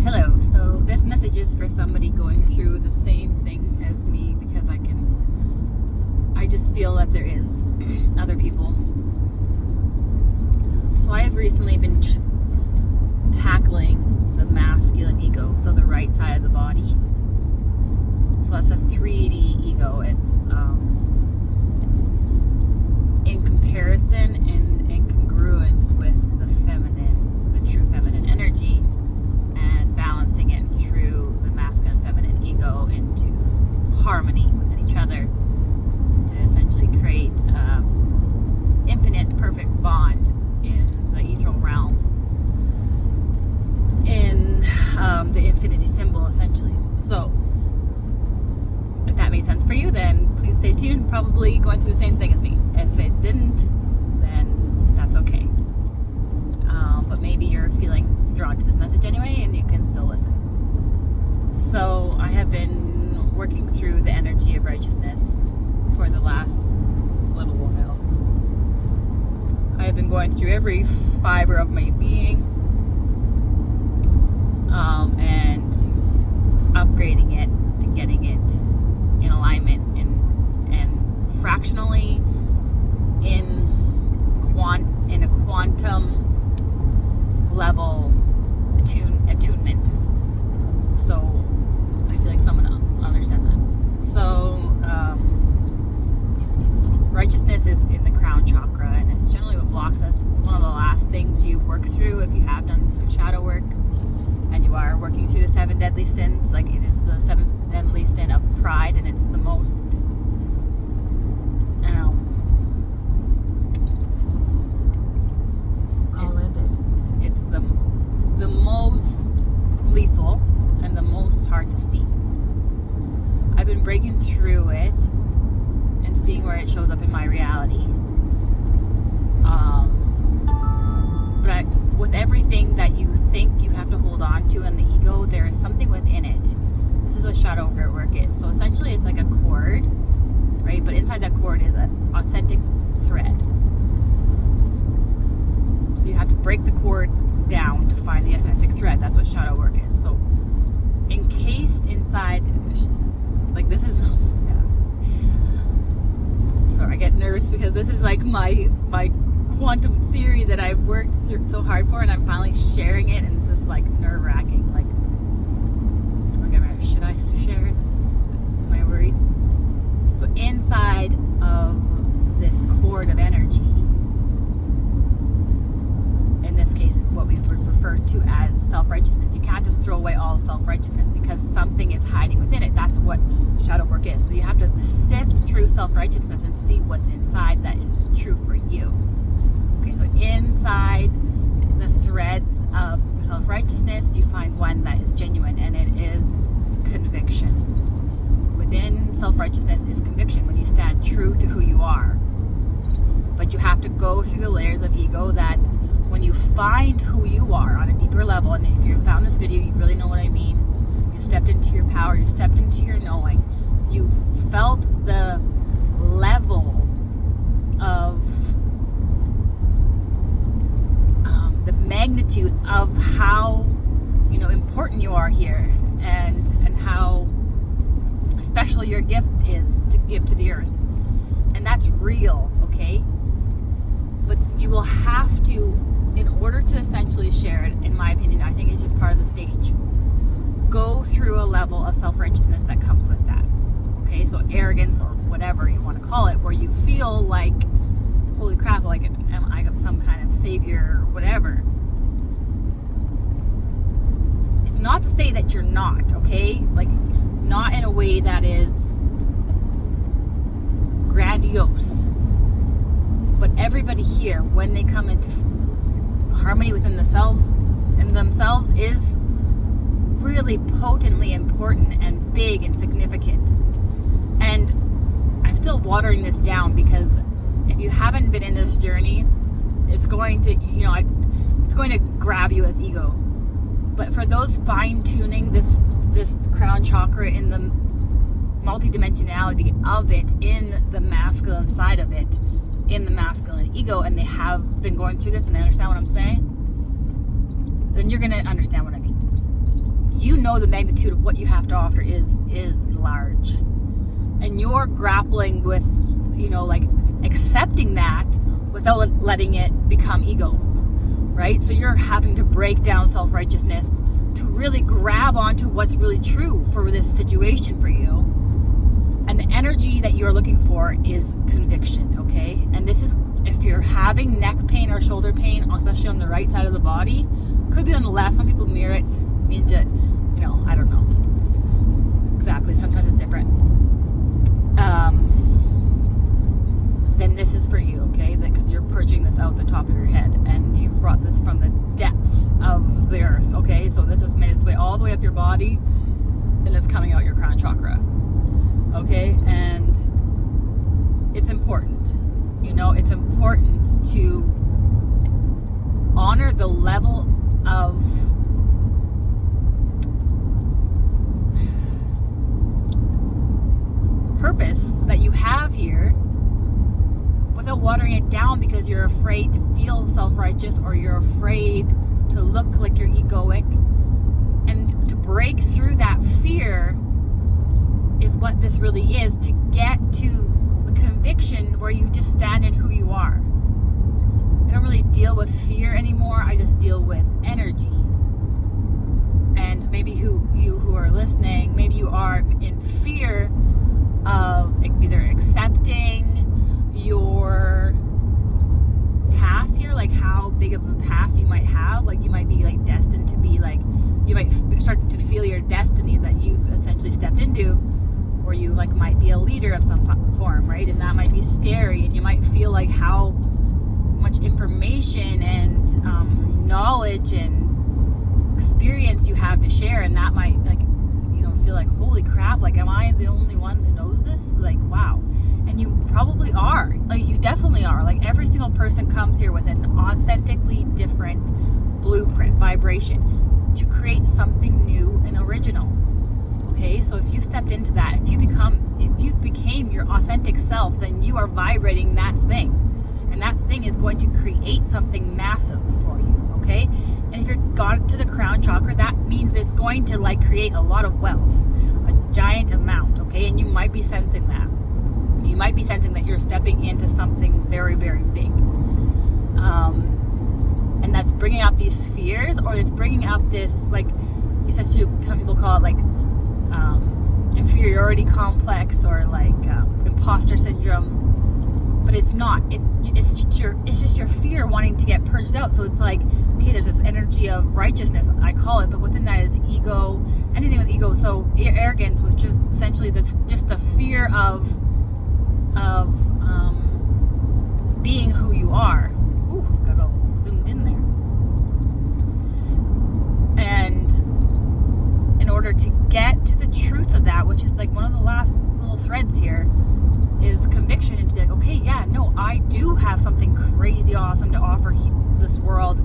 Hello. So this message is for somebody going through the same thing as me, because I just feel that there is other people. So I have recently been tackling the masculine ego, so the right side of the body. So that's a 3D ego. It's in comparison and in congruence with the feminine, the true feminine energy, and balancing it through the masculine feminine ego into harmony within each other to essentially create infinite perfect bond in the ethereal realm, in the infinity symbol essentially. So if that made sense for you, then please stay tuned. Probably going through the same thing as me. If it didn't, then that's okay. But maybe you're feeling drawn to this message anyway, and you can still listen. So I have been working through the energy of righteousness for the last little while. I have been going through every fiber of my being, and upgrading it and getting it in alignment and fractionally in a quantum level attunement. So I feel like someone will understand that. So righteousness is in the crown chakra, and it's generally what blocks us. It's one of the last things you work through if you have done some shadow work and you are working through the 7 deadly sins. Like, it is the 7th deadly sin of pride, and it's the most it's the most lethal and the most hard to see. I've been breaking through it and seeing where it shows up in my reality. But with everything that you think you have to hold on to in the ego, there is something within it. This is what shadow work is. So essentially it's like a cord, right? But inside that cord is an authentic thread. So you have to break the cord down to find the authentic thread. That's what shadow work is. So encased inside, like, this is, yeah. Sorry, I get nervous because this is like my quantum theory that I've worked through so hard for, and I'm finally sharing it, and it's just like nerve-wracking. Like, okay, should I share it? My worries. So inside of this cord of energy, in this case, what we would refer to as self-righteousness. You can't just throw away all self-righteousness because something is hiding within it. That's what shadow work is. So you have to sift through self-righteousness and see what's inside that is true for you. Okay, so inside the threads of self-righteousness, you find one that is genuine, and it is conviction. Within self-righteousness is conviction, when you stand true to who you are. But you have to go through the layers of ego that when you find who you are on a deeper level, and if you found this video, you really know what I mean. You stepped into your power, you stepped into your knowing. You felt the level of the magnitude of how important you are here, and how special your gift is to give to the earth. And that's real, okay? But you will have to, in order to essentially share it, in my opinion, I think it's just part of the stage, go through a level of self-righteousness that comes with that. Okay, so arrogance, or whatever you want to call it, where you feel like, holy crap, like am I some kind of savior or whatever. It's not to say that you're not, okay? Like, not in a way that is grandiose. But everybody here, when they come into harmony within themselves, is really potently important and big and significant. And I'm still watering this down, because if you haven't been in this journey, it's going to, it's going to grab you as ego. But for those fine-tuning this crown chakra in the multidimensionality of it, in the masculine side of it, in the masculine ego, and they have been going through this and they understand what I'm saying, then you're going to understand what I mean. know the magnitude of what you have to offer is large, and you're grappling with, like accepting that without letting it become ego, right? So you're having to break down self-righteousness to really grab onto what's really true for this situation for you. And the energy that you're looking for is conviction, okay? And this is, if you're having neck pain or shoulder pain, especially on the right side of the body, could be on the left. Some people mirror it, means that, I don't know exactly. Sometimes it's different. Then this is for you, okay? Because you're purging this out the top of your head, and you've brought this from the depths of the earth, okay? So this has made its way all the way up your body, and it's coming out your crown chakra, okay? And it's important, it's important to honor the level of purpose that you have here without watering it down because you're afraid to feel self-righteous, or you're afraid to look like you're egoic. And to break through that fear is what this really is, to get to the conviction where you just stand in who you are. I don't really deal with fear anymore. I just deal with energy. And maybe you who are listening, maybe you are in fear of either accepting your path here, like how big of a path you might have. Like you might be like destined to be like, you might start to feel your destiny that you've essentially stepped into, or you like might be a leader of some form, right? And that might be scary, and you might feel like how much information and knowledge and experience you have to share, and that might like feel like, holy crap, like am I the only one who knows this? Like, wow. And you probably are, like you definitely are. Like every single person comes here with an authentically different blueprint, vibration, to create something new and original. Okay, so if you stepped into that, if you became your authentic self, then you are vibrating that thing, and that thing is going to create something massive for you. Okay, and if you've got to the crown chakra, that means it's going to like create a lot of wealth, a giant amount. Okay, and you might be sensing that. You might be sensing that you're stepping into something very, very big. And that's bringing up these fears, or it's bringing up this, like, essentially, some people call it like inferiority complex, or like imposter syndrome. But it's not. It's just your fear wanting to get purged out. So it's like, okay, there's this energy of righteousness, I call it, but within that is ego, anything with ego. So arrogance, which is essentially just the fear of being who you are. Ooh, got all zoomed in there. And in order to get to the truth of that, which is like one of the last little threads here, is conviction, and to be like, okay, yeah, no, I do have something crazy awesome to offer this world,